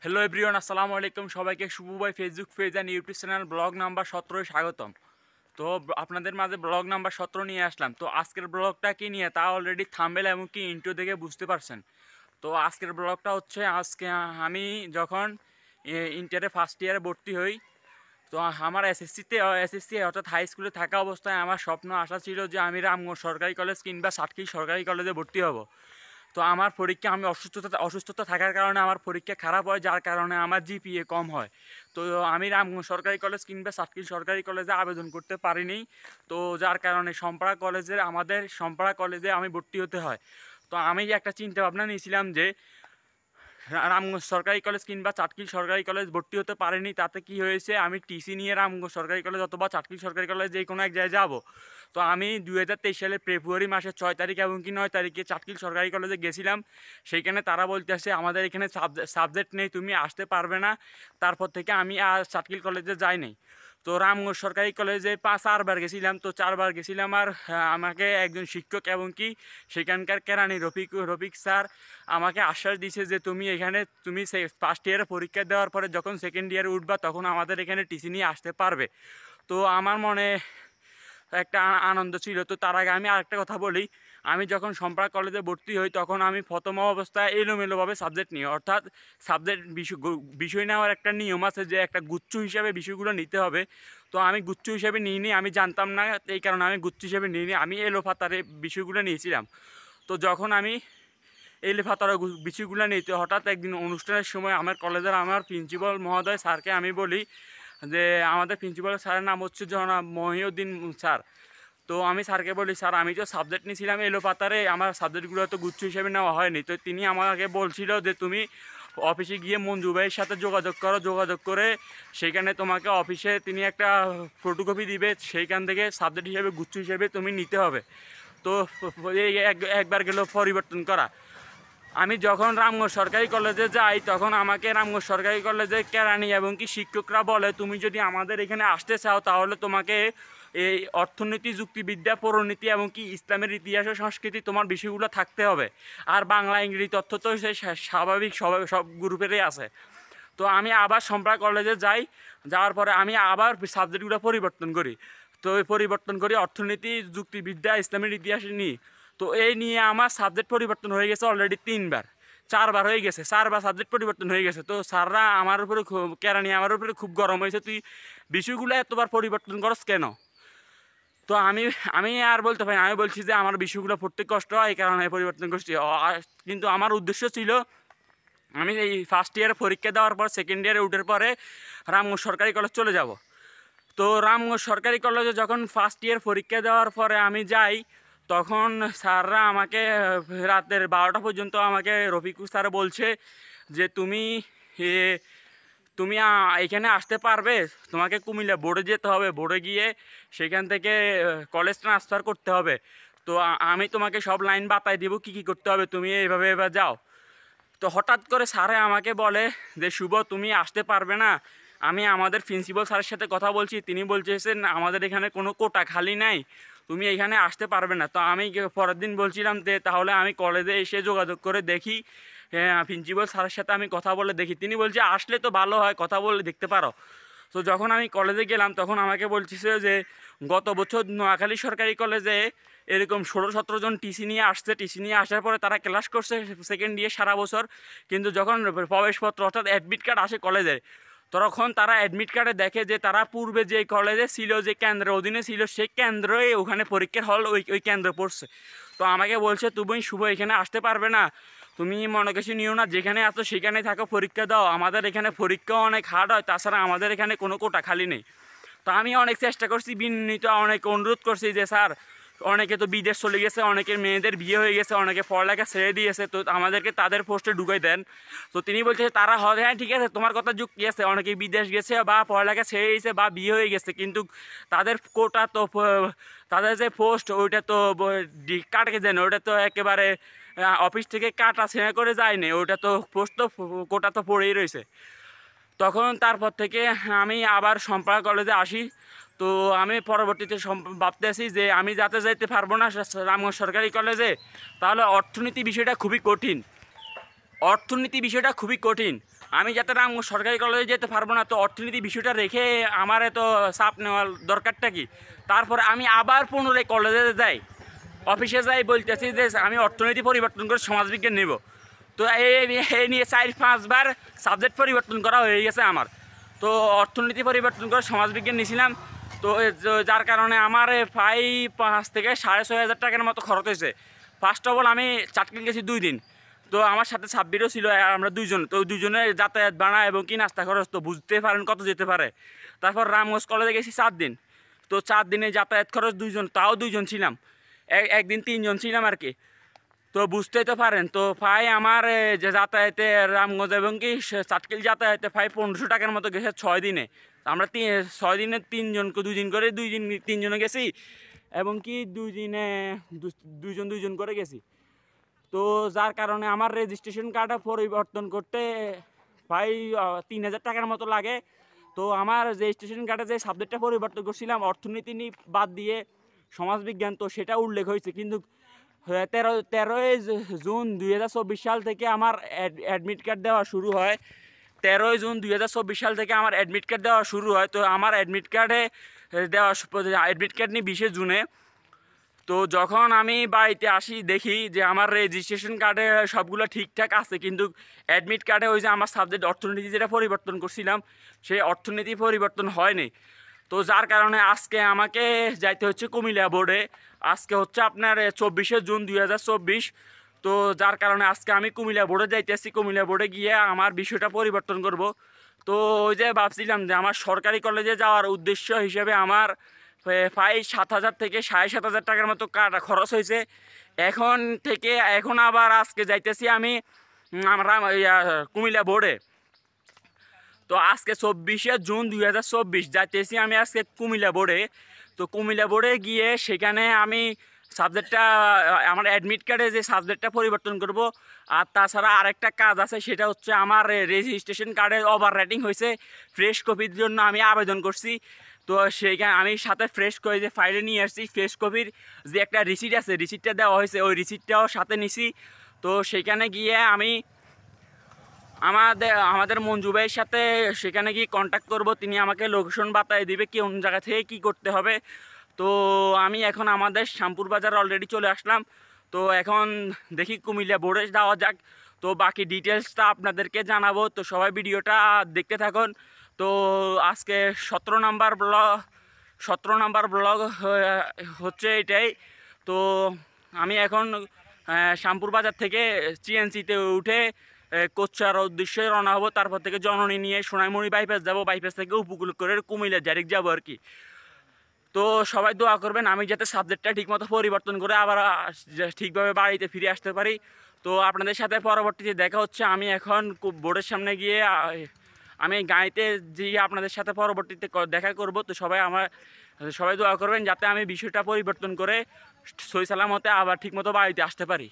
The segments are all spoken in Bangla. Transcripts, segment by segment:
হ্যালো এভরিওয়ান, আসসালামু আলাইকুম। সবাইকে শুভ ভাই Facebook page and YouTube channel blog number 17 স্বাগতম। তো আপনাদের মাঝে ব্লগ নাম্বার 17 নিয়ে আসলাম। তো আজকের ব্লগটা কি নিয়ে তা অলরেডি থাম্বনেল এবং কি ইন্ট্রো দেখে বুঝতে পারছেন। তো আজকের ব্লগটা হচ্ছে আজকে আমি যখন ইন্টারে ফার্স্ট ইয়ারে ভর্তি হই, তো আমার এসএসসি অর্থাৎ হাই স্কুলে থাকা অবস্থায় আমার স্বপ্ন আশা ছিল যে আমি রামগঞ্জ সরকারি কলেজ কিংবা সাতক্ষীরা সরকারি কলেজে ভর্তি হব। তো আমার পরীক্ষা আমি অসুস্থতা থাকার কারণে আমার পরীক্ষা খারাপ হয়, যার কারণে আমার জিপিএ কম হয়। তো আমি রামগঞ্জ সরকারি কলেজ কিংবা সাতক্ষীরা সরকারি কলেজে আবেদন করতে পারিনি। তো যার কারণে আমাদের সম্পাড়া কলেজে আমি ভর্তি হতে হয়। তো আমি একটা চিন্তা ভাবনা নিয়েছিলাম যে রামগঞ্জ সরকারি কলেজ কিংবা চাটখিল সরকারি কলেজ ভর্তি হতে পারিনি, তাতে কি হয়েছে, আমি টিসি নিয়ে রামগঞ্জ সরকারি কলেজ অথবা চাটখিল সরকারি কলেজ যে কোনো এক জায়গায় যাব। তো আমি 2023 সালের ফেব্রুয়ারি মাসের 6 তারিখ এবং কি 9 তারিখে চাটখিল সরকারি কলেজে গেছিলাম। সেইখানে তারা বলতেছে আমাদের এখানে সাবজেক্ট নেই, তুমি আসতে পারবে না। তারপর থেকে আমি আর চাটখিল কলেজে যাই নাই। তো রামগঞ্জ সরকারি কলেজে 4বার গেছিলাম। তো 4বার গেছিলাম আর আমাকে একজন শিক্ষক এবং কি সেখানকার কেরানি রফিক স্যার আমাকে আশ্বাস দিয়েছে যে তুমি ফার্স্ট ইয়ারে পরীক্ষা দেওয়ার পরে যখন সেকেন্ড ইয়ারে উঠবা তখন আমাদের এখানে টিসি নিয়ে আসতে পারবে। তো আমার মনে একটা আনন্দ ছিল। তো তার আগে আমি আরেকটা কথা বলি, আমি যখন সম্পাড়া কলেজে ভর্তি হই তখন আমি প্রথম অবস্থায় এলোমেলোভাবে সাবজেক্ট নিই, অর্থাৎ বিষয় নেওয়ার একটা নিয়ম আছে যে একটা গুচ্ছ হিসাবে বিষয়গুলো নিতে হবে। তো আমি গুচ্ছ হিসাবে নিইনি, আমি জানতাম না, এই কারণে আমি গুচ্ছ হিসাবে নিইনি, আমি এলোপাতাড়ি বিষয়গুলো নিয়েছিলাম। তো যখন আমি এলোপাতাড়ি বিষয়গুলো নিতে হঠাৎ একদিন অনুষ্ঠানের সময় আমার প্রিন্সিপাল মহোদয় স্যারকে আমি বলি যে আমাদের প্রিন্সিপাল স্যারের নাম হচ্ছে জনাব মহিউদ্দিন স্যার। তো আমি স্যারকে বলি, স্যার আমি তো সাবজেক্ট নিয়েছিলাম এলোপাতাড়ে, আমার সাবজেক্টগুলো তো গুচ্ছ হিসেবে নেওয়া হয়নি। তো তিনি আমাকে বলছিল যে তুমি অফিসে গিয়ে মঞ্জু ভাইয়ের সাথে যোগাযোগ করো, যোগাযোগ করে সেইখানে তোমাকে অফিসে তিনি একটা ফটোকপি দিবে, সেইখান থেকে সাবজেক্ট হিসেবে গুচ্ছ হিসেবে তুমি নিতে হবে। তো এই একবার গেল পরিবর্তন করা। আমি যখন রামগঞ্জ সরকারি কলেজে যাই তখন আমাকে রামগঞ্জ সরকারি কলেজের কেরানি এবং কি শিক্ষকরা বলে তুমি যদি আমাদের এখানে আসতে চাও তাহলে তোমাকে এই অর্থনীতি, যুক্তিবিদ্যা, পৌরনীতি এবং কি ইসলামের ইতিহাস ও সংস্কৃতি তোমার বিষয়গুলো থাকতে হবে। আর বাংলা ইংরেজি তথ্য তো সেই স্বাভাবিক সব গ্রুপেরই আছে। তো আমি আবার সম্পাড়া কলেজে যাই, যাওয়ার পরে আমি আবার সাবজেক্টগুলো পরিবর্তন করি। তো এই পরিবর্তন করি অর্থনীতি, যুক্তিবিদ্যা, ইসলামের ইতিহাস নিয়ে। তো এই নিয়ে আমার সাবজেক্ট পরিবর্তন হয়ে গেছে অলরেডি 3বার, 4বার হয়ে গেছে, 4বার সাবজেক্ট পরিবর্তন হয়ে গেছে। তো স্যাররা আমার উপরে কেরানি আমার উপরে খুব গরম হয়েছে, তুই বিষয়গুলো এতবার পরিবর্তন করস কেন? তো আমি আমি আর বলতে পারি না, আমি বলছি যে আমার বিষয়গুলো পড়তে কষ্ট হয় এই কারণে পরিবর্তন করছি। কিন্তু আমার উদ্দেশ্য ছিল আমি এই ফার্স্ট ইয়ারে পরীক্ষা দেওয়ার পর সেকেন্ড ইয়ারে উঠার পরে রামগঞ্জ সরকারি কলেজ চলে যাব। তো রামগঞ্জ সরকারি কলেজে যখন ফার্স্ট ইয়ার পরীক্ষা দেওয়ার পরে আমি যাই তখন স্যাররা আমাকে রাতের 12টা পর্যন্ত আমাকে রফিক স্যার বলছে যে এ, তুমি এখানে আসতে পারবে, তোমাকে কুমিল্লা বোর্ডে যেতে হবে, বোর্ডে গিয়ে সেখান থেকে কলেজ ট্রান্সফার করতে হবে। তো আমি তোমাকে সব লাইন বাতাই দেবো কী কী করতে হবে, তুমি এইভাবে এবার যাও। তো হঠাৎ করে স্যারে আমাকে বলে যে শুভ তুমি আসতে পারবে না। আমি আমাদের প্রিন্সিপাল স্যারের সাথে কথা বলছি, তিনি বলছেন আমাদের এখানে কোনো কোটা খালি নাই, তুমি এখানে আসতে পারবে না। তো আমি পরের দিন বলছিলাম যে তাহলে আমি কলেজে এসে যোগাযোগ করে দেখি, প্রিন্সিপাল স্যারের সাথে আমি কথা বলে দেখি। তিনি বলছে আসলে তো ভালো হয়, কথা বলে দেখতে পারো। তো যখন আমি কলেজে গেলাম তখন আমাকে বলতেছে যে গত বছর নোয়াখালী সরকারি কলেজে এরকম 16-17 জন টিসি নিয়ে আসছে, টিসি নিয়ে আসার পরে তারা ক্লাস করছে সেকেন্ড ইয়ার সারা বছর, কিন্তু যখন প্রবেশপত্র অর্থাৎ অ্যাডমিট কার্ড আসে কলেজে তখন তারা অ্যাডমিট কার্ডে দেখে যে তারা পূর্বে যে কলেজে ছিল, যে কেন্দ্রের অধীনে ছিল, সেই কেন্দ্রে ওখানে পরীক্ষার হল ওই কেন্দ্রে পড়ছে। তো আমাকে বলছে তুমি শুভ এখানে আসতে পারবে না, তুমি মনে কিছু নিও না, যেখানে আছো সেখানে থাকো, পরীক্ষা দাও, আমাদের এখানে পরীক্ষা অনেক হার্ড হয়, তাছাড়া আমাদের এখানে কোনো কোটা খালি নেই। তো আমি অনেক চেষ্টা করছি, বিনীত অনেক অনুরোধ করছি যে স্যার অনেকে তো বিদেশ চলে গেছে, অনেকের মেয়েদের বিয়ে হয়ে গেছে, অনেকে পড়ালেখা ছেড়ে দিয়েছে, তো আমাদেরকে তাদের পোস্টে ঢুকাই দেন। তো তিনি বলছে তারা হবে, হ্যাঁ ঠিক আছে তোমার কথা যুক্তি আছে, অনেকে বিদেশ গেছে বা পড়ালেখা ছেড়ে দিয়েছে বা বিয়ে হয়ে গেছে, কিন্তু তাদের কোটা তো তাদের যে পোস্ট ওইটা তো কাটকে দেন, ওইটা তো একেবারে অফিস থেকে কাটা ছেঁড়া করে যায়নি, ওইটা তো পোস্ট তো কোটা তো পড়েই রয়েছে। তখন তারপর থেকে আমি আবার সম্পাড়া কলেজে আসি। তো আমি পরবর্তীতে ভাবতে আসি যে আমি যাতে যাইতে পারবো না রামগঞ্জ সরকারি কলেজে, তাহলে অর্থনীতি বিষয়টা খুবই কঠিন। আমি যাতে রামগঞ্জ সরকারি কলেজে যেতে পারবো না, তো অর্থনীতি বিষয়টা রেখে আমার এত চাপ নেওয়ার দরকারটা কি? তারপরে আমি আবার পুনরায় কলেজে যাই, অফিসে যাই, বলতেছি যে আমি অর্থনীতি পরিবর্তন করে সমাজবিজ্ঞান নেব। তো এই নিয়ে 4-5 বার সাবজেক্ট পরিবর্তন করা হয়ে গেছে আমার। তো অর্থনীতি পরিবর্তন করে সমাজবিজ্ঞান নিয়েছিলাম। তো যার কারণে আমার প্রায় 5 থেকে 6,500 টাকার মতো খরচ হয়েছে। ফার্স্ট অফ অল আমি চাটকিল গেছি 2 দিন। তো আমার সাথে সাব্বিরও ছিল, আমরা 2 জন। তো 2 জনের যাতায়াত ভাড়া এবং কি নাস্তা খরচ তো বুঝতে পারেন কত যেতে পারে। তারপর রামগঞ্জ কলেজে গেছি 4 দিন। তো 4 দিনে যাতায়াত খরচ 2 জন, তাও 2 জন ছিলাম, একদিন 3 জন ছিলাম আর কি। তো বুঝতেই তো পারেন, তো প্রায় আমার যে যাতায়াতে রামগঞ্জ এবং কি চাটকিল যাতায়াতে প্রায় 1500 টাকার মতো গেছে 6 দিনে। তো আমরা 6 দিনে 3 জনকে 2 দিন করে 2 দিন 3 জনে গেছি এবং কি 2 দিনে 2 জন করে গেছি। তো যার কারণে আমার রেজিস্ট্রেশন কার্ডটা পরিবর্তন করতে প্রায় 3,000 টাকার মতো লাগে। তো আমার রেজিস্ট্রেশন কার্ডে যে সাবজেক্টটা পরিবর্তন করছিলাম অর্থনীতি বাদ দিয়ে সমাজবিজ্ঞান, তো সেটা উল্লেখ হয়েছে, কিন্তু 13ই জুন 2024 সাল থেকে আমার অ্যাডমিট কার্ড দেওয়া শুরু হয়। 13ই জুন 2024 সাল থেকে আমার অ্যাডমিট কার্ড দেওয়া শুরু হয়। তো আমার অ্যাডমিট কার্ডে অ্যাডমিট কার্ড নিই 20শে জুনে। তো যখন আমি বাড়িতে আসি দেখি যে আমার রেজিস্ট্রেশন কার্ডে সবগুলো ঠিকঠাক আছে, কিন্তু অ্যাডমিট কার্ডে ওই যে আমার সাবজেক্ট অর্থনীতি যেটা পরিবর্তন করছিলাম সেই অর্থনীতি পরিবর্তন হয়নি। তো যার কারণে আজকে আমাকে যাইতে হচ্ছে কুমিল্লা বোর্ডে। আজকে হচ্ছে আপনার 24শে জুন 2024। তো যার কারণে আজকে আমি কুমিল্লা বোর্ডে যাইতেছি। কুমিল্লা বোর্ডে গিয়ে আমার বিষয়টা পরিবর্তন করব। তো ওই যে ভাবছিলাম যে আমার সরকারি কলেজে যাওয়ার উদ্দেশ্য হিসেবে আমার প্রায় 7,000 থেকে 7,500 টাকার মতো খরচ হয়েছে। এখন আবার আজকে যাইতেছি আমি আমরা কুমিল্লা বোর্ডে। তো আজকে 24শে জুন 2024 যাইতেছি আমি আজকে কুমিল্লা বোর্ডে। তো কুমিল্লা বোর্ডে গিয়ে সেখানে আমি সাবজেক্টটা আমার অ্যাডমিট কার্ডে যে সাবজেক্টটা পরিবর্তন করব। আর তাছাড়া আরেকটা কাজ আছে, সেটা হচ্ছে আমার রেজিস্ট্রেশন কার্ডে ওভার রাইটিং হয়েছে, ফ্রেশ কপির জন্য আমি আবেদন করছি। তো সেইখানে আমি সাথে ফ্রেশ করে যে ফাইলে নিয়ে আসছি, ফ্রেশ কপির যে একটা রিসিট আছে, রিসিটটা দেওয়া হয়েছে, ওই রিসিটটাও সাথে নিছি। তো সেখানে গিয়ে আমি আমাদের মঞ্জু ভাইয়ের সাথে সেখানে গিয়ে কন্ট্যাক্ট করব, তিনি আমাকে লোকেশন বাতায় দিবে কোন জায়গা থেকে কী করতে হবে। তো আমি এখন আমাদের শ্যামপুর বাজার অলরেডি চলে আসলাম। তো এখন দেখি কুমিল্লা বোর্ডে যাওয়া যাক। তো বাকি ডিটেলসটা আপনাদেরকে জানাবো, তো সবাই ভিডিওটা দেখতে থাকুন। তো আজকে 17 নাম্বার ব্লগ হচ্ছে এটাই। তো আমি এখন শ্যামপুর বাজার থেকে চিএনসিতে উঠে কোচ্চার উদ্দেশ্যে রওনা হবো। তারপর থেকে জননী নিয়ে সোনাইমুড়ি বাইপাস যাবো, বাইপাস থেকে উপকূল করে কুমিল্লা ডাইরেক্ট যাবো আর কি। তো সবাই দোয়া করবেন আমি যাতে সাবজেক্টটা ঠিকমতো পরিবর্তন করে আবার ঠিকভাবে বাড়িতে ফিরে আসতে পারি। তো আপনাদের সাথে পরবর্তীতে দেখা হচ্ছে। আমি এখন বোর্ডের সামনে গিয়ে আমি গাড়িতে গিয়ে আপনাদের সাথে পরবর্তীতে দেখা করব। তো সবাই দোয়া করবেন যাতে আমি বিষয়টা পরিবর্তন করে সহি সালামতে আবার ঠিকমতো বাড়িতে আসতে পারি।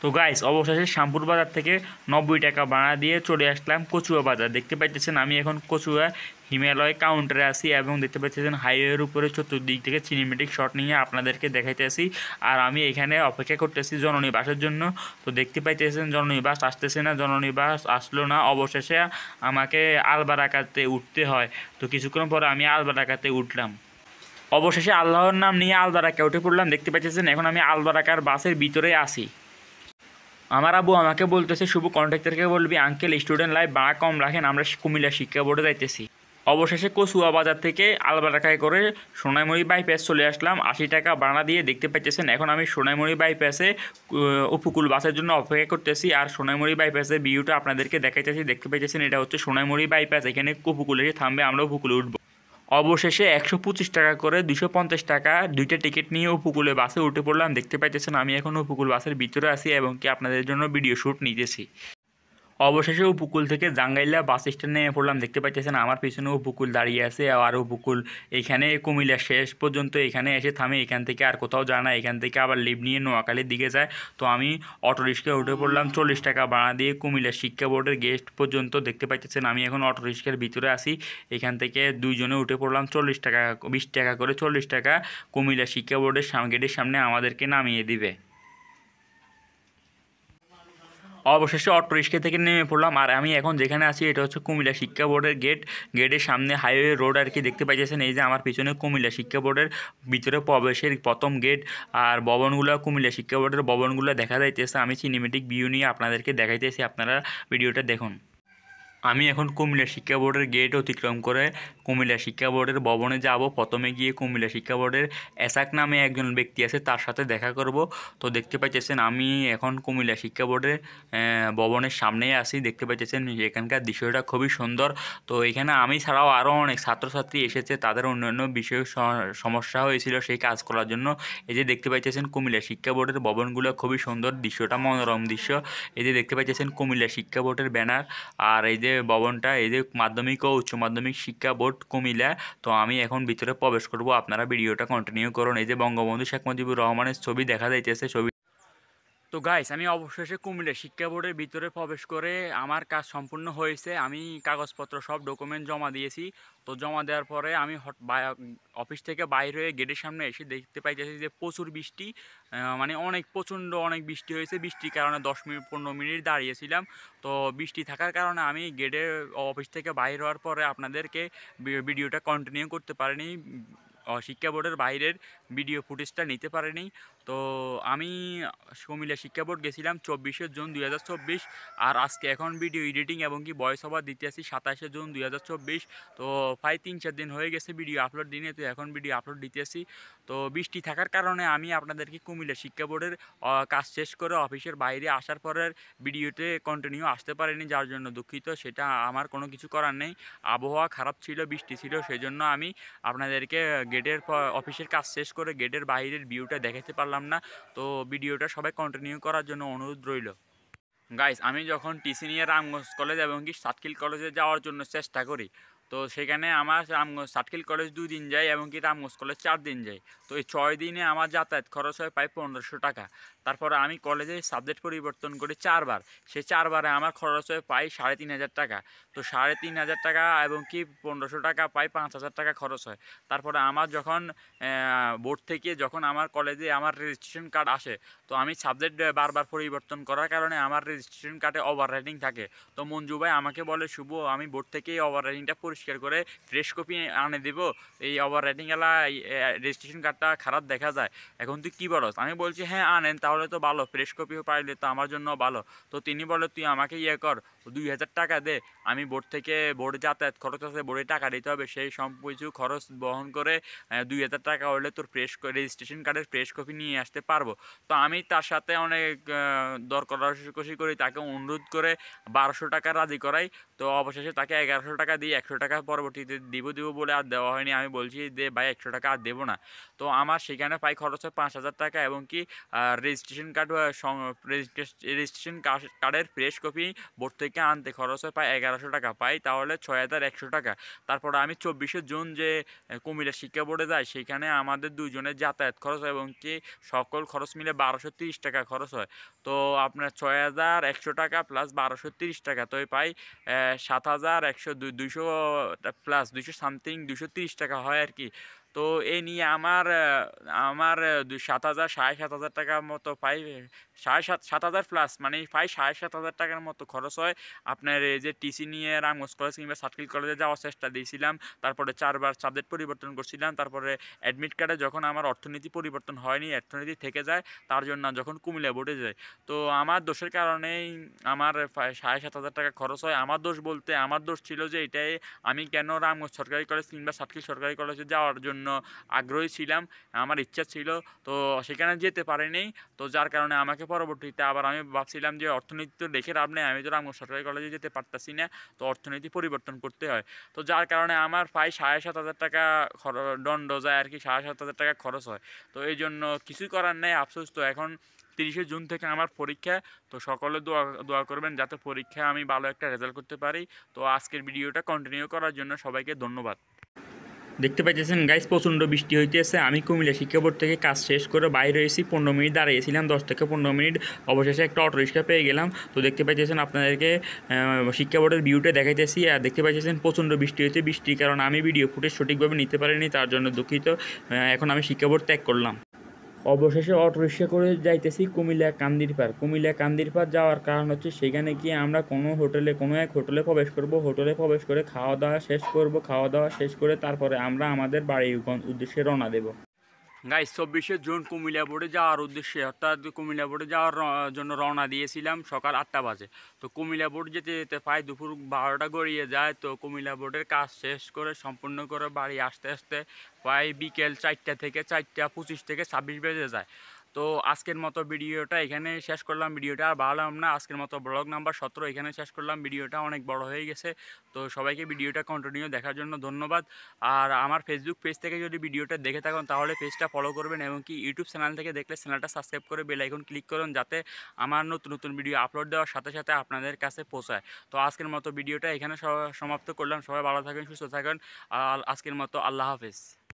তো গাইস, অবশেষে শ্যামপুর বাজার থেকে 90 টাকা ভাড়া দিয়ে চলে আসলাম কচুয়া বাজার। দেখতে পাইতেছেন আমি এখন কচুয়া হিমালয় কাউন্টারে আছি এবং দেখতে পাইতেছেন হাইওয়ের উপরে চতুর্দিক থেকে সিনেমেটিক শট নিয়ে আপনাদেরকে দেখাইতেছি। আর আমি এখানে অপেক্ষা করতেছি জননী বাসের জন্য। তো দেখতে পাইতেছেন জননী বাস আসতেছে না, জননী বাস আসলো না। অবশেষে আমাকে আলবারাকাতে উঠতে হয়। তো কিছুক্ষণ পরে আমি আলবারাকাতে উঠলাম। অবশেষে আল্লাহর নাম নিয়ে আলবারাকা উঠে পড়লাম। দেখতে পাইতেছেন এখন আমি আলবারাকার বাসের ভিতরে আসি। আমার আব্বু আমাকে বলতেছে শুভ কন্ট্রাক্টরকে বলবি আঙ্কেল স্টুডেন্ট লাইফ ভাড়া কম রাখেন, আমরা কুমিল্লা শিক্ষা বোর্ডে যাইতেছি। অবশেষে কচুয়া বাজার থেকে আলবারাকায় করে সোনাইমুড়ি বাইপাস চলে আসলাম 80 টাকা ভাড়া দিয়ে। দেখতে পাইতেছেন এখন আমি সোনাইমুড়ি বাইপাসে উপকূল বাসের জন্য অপেক্ষা করতেছি। আর সোনাইমুড়ি বাইপাসের ভিউটা আপনাদেরকে দেখাইতেছি। দেখতে পাইতেছেন এটা হচ্ছে সোনাইমুড়ি বাইপাস, এখানে উপকূলে থামবে, আমরা উপকূলে উঠবো। অবশেষে 125 টাকা করে 250 টাকা দুইটা টিকিট নিয়ে উপকূলে বাসে উঠে পড়লাম। দেখতে পাইতেছেন আমি এখন উপকূল বাসের ভিতরে আছি এবং কি আপনাদের জন্য ভিডিও শ্যুট নিতেছি। অবশেষে উপকূল থেকে জাঙ্গাইলা বাস স্ট্যান্ড নেমে পড়লাম। দেখতে পাইতেছেন আমার পিছনে উপকূল দাঁড়িয়ে আছে। আর উপকূল এখানে কুমিল্লা শেষ পর্যন্ত এখানে এসে থামে, এখান থেকে আর কোথাও যায় না। এখান থেকে আবার লিভ নিয়ে নোয়াখালীর দিকে যায়। তো আমি অটোরিক্সায় উঠে পড়লাম 40 টাকা ভাড়া দিয়ে কুমিল্লা শিক্ষা বোর্ডের গেট পর্যন্ত। দেখতে পাইতেছেন আমি এখন অটোরিক্সার ভিতরে আছি। এখান থেকে দুইজনে উঠে পড়লাম 40 টাকা 20 টাকা করে 40 টাকা কুমিল্লা শিক্ষা বোর্ডের গেটের সামনে আমাদেরকে নামিয়ে দিবে। অবশেষে অটো রিক্সা থেকে নেমে পড়লাম। আর আমি এখন যেখানে আছি এটা হচ্ছে কুমিল্লা শিক্ষা বোর্ডের গেটের সামনে হাইওয়ে রোড আর কি দেখতে পাইতেছেন। এই যে আমার পিছনে কুমিল্লা শিক্ষা বোর্ডের ভিতরে প্রবেশের প্রথম গেট। আর ভবনগুলো কুমিল্লা শিক্ষা বোর্ডের ভবনগুলো দেখা যাইতেছে। আমি সিনেমেটিক ভিউ নিয়ে আপনাদেরকে দেখাইতেছি, আপনারা ভিডিওটা দেখুন। আমি এখন কুমিল্লা শিক্ষা বোর্ডের গেট অতিক্রম করে কুমিল্লা শিক্ষা বোর্ডের ভবনে যাব। প্রথমে গিয়ে কুমিল্লা শিক্ষা বোর্ডের এসাক নামে একজন ব্যক্তি আছে, তার সাথে দেখা করব। তো দেখতে পাইতেছেন আমি এখন কুমিল্লা শিক্ষা বোর্ডের ভবনের সামনেই আছি। দেখতে পাইতেছেন এখানকার দৃশ্যটা খুবই সুন্দর। তো এখানে আমি ছাড়াও আরও অনেক ছাত্রছাত্রী এসেছে, তাদের অন্যান্য বিষয়ে সমস্যা হয়েছিল সেই কাজ করার জন্য। এই যে দেখতে পাইতেছেন কুমিল্লা শিক্ষা বোর্ডের ভবনগুলো খুবই সুন্দর, দৃশ্যটা মনোরম দৃশ্য। এই যে দেখতে পাইতেছেন কুমিল্লা শিক্ষা বোর্ডের ব্যানার। আর এই যে ভবনটা, এই যে মাধ্যমিক ও উচ্চ মাধ্যমিক শিক্ষা বোর্ড কুমিল্লা। তো আমি এখন ভিতরে প্রবেশ করব, আপনারা ভিডিওটা কন্টিনিউ করুন। এই যে বঙ্গবন্ধু শেখ মুজিবুর রহমানের ছবি দেখা যাইতেছে। তো গাইস, আমি অবশেষে কুমিল্লা শিক্ষা বোর্ডের ভিতরে প্রবেশ করে আমার কাজ সম্পূর্ণ হয়েছে। আমি কাগজপত্র সব ডকুমেন্ট জমা দিয়েছি। তো জমা দেওয়ার পরে আমি অফিস থেকে বাইর হয়ে গেটের সামনে এসে দেখতে পাইতেছি যে প্রচুর বৃষ্টি, মানে অনেক বৃষ্টি হয়েছে। বৃষ্টির কারণে 10 মিনিট 15 মিনিট দাঁড়িয়েছিলাম। তো বৃষ্টি থাকার কারণে আমি গেটের অফিস থেকে বাইর হওয়ার পরে আপনাদেরকে ভিডিওটা কন্টিনিউ করতে পারিনি, শিক্ষা বোর্ডের বাইরের ভিডিও ফুটেজটা নিতে পারিনি। তো আমি কুমিল্লা শিক্ষা বোর্ড গেছিলাম 24শে জুন 2024। আর আজকে এখন ভিডিও এডিটিং এবং কি ভয়েস ওভার দিতে আসি 27শে জুন 2024। তো প্রায় 3-4 দিন হয়ে গেছে ভিডিও আপলোড দিনে, তো এখন ভিডিও আপলোড দিতে আসি। তো বৃষ্টি থাকার কারণে আমি আপনাদেরকে কুমিল্লা শিক্ষা বোর্ডের কাজ শেষ করে অফিসের বাইরে আসার পরের ভিডিওতে কন্টিনিউ আসতে পারিনি, যার জন্য দুঃখিত। সেটা আমার কোনো কিছু করার নেই। আবহাওয়া খারাপ ছিল, বৃষ্টি ছিল, সেই জন্য আমি আপনাদেরকে গেটের অফিসের কাজ শেষ করে গেটের বাইরের ভিউটা দেখাতে পারলাম না। তো ভিডিওটা সবাই কন্টিনিউ করার জন্য অনুরোধ রইল। গাইস, আমি যখন টিসি নিয়ে রামগঞ্জ কলেজ এবং কি সাতখিল কলেজে যাওয়ার জন্য চেষ্টা করি, তো সেখানে আমার রামগঞ্জ সাতখিল কলেজ 2 দিন যায় এবং কি রামগঞ্জ কলেজ 4 দিন যায়। তো এই 6 দিনে আমার যাতায়াত খরচ হয় প্রায় 1500 টাকা। তারপরে আমি কলেজে সাবজেক্ট পরিবর্তন করি 4 বার। সেই 4 বারে আমার খরচ হয় প্রায় 3500 টাকা। তো 3500 টাকা এবং কি 1500 টাকা, প্রায় 5000 টাকা খরচ হয়। তারপরে আমার যখন বোর্ড থেকে যখন আমার কলেজে আমার রেজিস্ট্রেশন কার্ড আসে, তো আমি সাবজেক্ট বারবার পরিবর্তন করার কারণে আমার রেজিস্ট্রেশন কার্ডে ওভার রাইটিং থাকে। তো মঞ্জু ভাই আমাকে বলে, শুভ আমি বোর্ড থেকে এই ওভার রাইটিংটা পরিষ্কার করে ফ্রেশ কপি আনে দেবো, এই ওভার রাইটিংওয়ালা রেজিস্ট্রেশন কার্ডটা খারাপ দেখা যায়, এখন তুই কী বলস? আমি বলছি হ্যাঁ আনেন, তাহলে তো ভালো, ফ্রেশ কপি পাইলে তো আমার জন্য ভালো। তো তিনি বলে, তুই আমাকে কর, 2000 টাকা দে, আমি বোর্ড থেকে বোর্ডে যাতায়াত খরচ আছে, বোর্ডে টাকা দিতে হবে, সেই সব কিছু খরচ বহন করে 2000 টাকা হলে তোর ফ্রেশ রেজিস্ট্রেশন কার্ডের ফ্রেশ কপি নিয়ে আসতে পারবো। তো আমি তার সাথে অনেক দর কষাকষি করি, তাকে অনুরোধ করে 1200 টাকা রাজি করাই। তো অবশেষে তাকে 1100 টাকা দিয়ে 100 টাকা পরবর্তীতে দিব বলে আর দেওয়া হয়নি। আমি বলছি যে ভাই 100 টাকা আর দেবো না। তো আমার সেখানে প্রায় খরচ হয় 5000 টাকা এবং কি রেজিস্ট্রেশন কার্ডের ফ্রেশ কপি বোর্ড থেকে আনতে খরচ হয় প্রায় 1100 টাকা, পাই তাহলে 6100 টাকা। তারপরে আমি 24শে জুন যে কুমিল্লা শিক্ষা বোর্ডে যাই, সেখানে আমাদের দুজনের যাতায়াত খরচ এবং কি সকল খরচ মিলে 1230 টাকা খরচ হয়। তো আপনার 6100 টাকা প্লাস 1230 টাকা, তো পাই 7100, 200 প্লাস 200 সামথিং 230 টাকা হয় আর কি। তো এই নিয়ে আমার 7000 7500 টাকার মতো পাই, 7000 প্লাস, মানে প্রায় 7500 টাকার মতো খরচ হয়। আপনার এই যে টিসি নিয়ে রামগঞ্জ কলেজ কিংবা সাতখিল কলেজে যাওয়ার চেষ্টা দিয়েছিলাম, তারপরে 4 বার সাবজেক্ট পরিবর্তন করছিলাম, তারপরে অ্যাডমিট কার্ডে যখন আমার অর্থনীতি পরিবর্তন হয়নি, অর্থনীতি থেকে যায়, তার জন্য যখন কুমিল্লা বোর্ডে যায়, তো আমার দোষের কারণেই আমার 7500 টাকা খরচ হয়। আমার দোষ বলতে আমার দোষ ছিল যে এটাই, আমি কেন রামগঞ্জ সরকারি কলেজ কিংবা সাতখিল সরকারি কলেজে যাওয়ার জন্য আগ্রহী ছিলাম, আমার ইচ্ছা ছিল, তো সেখানে যেতে পারিনি। তো যার কারণে আমাকে পরবর্তীতে আবার আমি ভাবছিলাম যে অর্থনীতি তো দেখে লাভ নেই, আমি তো রামগঞ্জ সরকারি কলেজে যেতে পারতাছি না, তো অর্থনীতি পরিবর্তন করতে হয়। তো যার কারণে আমার প্রায় 7500 টাকা দণ্ড যায় আর কি, 7500 টাকা খরচ হয়। তো এই জন্য কিছুই করার নেই, আফসোস। তো এখন 30শে জুন থেকে আমার পরীক্ষা, তো সকলে দোয়া করবেন যাতে পরীক্ষায় আমি ভালো একটা রেজাল্ট করতে পারি। তো আজকের ভিডিওটা কন্টিনিউ করার জন্য সবাইকে ধন্যবাদ। দেখতে পাইতেছেন গাইস, প্রচণ্ড বৃষ্টি হইতেছে। আমি কুমিল্লা শিক্ষা বোর্ড থেকে কাজ শেষ করে বাইরে হয়েছি, 15 মিনিট দাঁড়িয়েছিলাম, 10 থেকে 15 মিনিট, অবশেষে একটা অটো রিক্সা পেয়ে গেলাম। তো দেখতে পাইতেছেন আপনাদেরকে শিক্ষা বোর্ডের ভিউটা দেখাইতেছি। আর দেখতে পাইতেছেন প্রচণ্ড বৃষ্টি হয়েছে, বৃষ্টির কারণে আমি ভিডিও ফুটেজ সঠিকভাবে নিতে পারিনি, তার জন্য দুঃখিত। এখন আমি শিক্ষা বোর্ড ত্যাগ করলাম। অবশেষে অটোরিক্সা করে যাইতেছি কুমিল্লা কান্দিরপাড়। কুমিল্লা কান্দিরপাড় যাওয়ার কারণ হচ্ছে সেখানে গিয়ে আমরা কোনো এক হোটেলে প্রবেশ করব। হোটেলে প্রবেশ করে খাওয়া দাওয়া শেষ করব। খাওয়া দাওয়া শেষ করে তারপরে আমরা আমাদের বাড়ির উদ্দেশ্যে রওনা দেব। গাইস 24শে জুন কুমিল্লা বোর্ডে যাওয়ার উদ্দেশ্যে অর্থাৎ কুমিল্লা বোর্ডে যাওয়ার জন্য রওনা দিয়েছিলাম সকাল 8টা বাজে। তো কুমিল্লা বোর্ড যেতে যেতে প্রায় দুপুর 12টা গড়িয়ে যায়। তো কুমিল্লা বোর্ডের কাজ শেষ করে সম্পূর্ণ করে বাড়ি আসতে আসতে প্রায় বিকেল 4টা থেকে 4টা 25 থেকে 26 বেজে যায়। তো আজকের মতো ভিডিওটা এখানে শেষ করলাম। ভিডিওটা আর বাড়ালাম না। আজকের মতো ব্লগ নাম্বার 17 এখানে শেষ করলাম। ভিডিওটা অনেক বড় হয়ে গেছে। তো সবাইকে ভিডিওটা কন্টিনিউ দেখার জন্য ধন্যবাদ। আর আমার ফেসবুক পেজ থেকে যদি ভিডিওটা দেখে থাকুন তাহলে পেজটা ফলো করবেন এবং কি ইউটিউব চ্যানেল থেকে দেখলে চ্যানেলটা সাবস্ক্রাইব করে বেল আইকন ক্লিক করুন যাতে আমার নতুন নতুন ভিডিও আপলোড দেওয়ার সাথে সাথে আপনাদের কাছে পৌঁছায়। তো আজকের মতো ভিডিওটা এখানে সমাপ্ত করলাম। সবাই ভালো থাকেন, সুস্থ থাকেন। আর আজকের মতো আল্লাহ হাফেজ।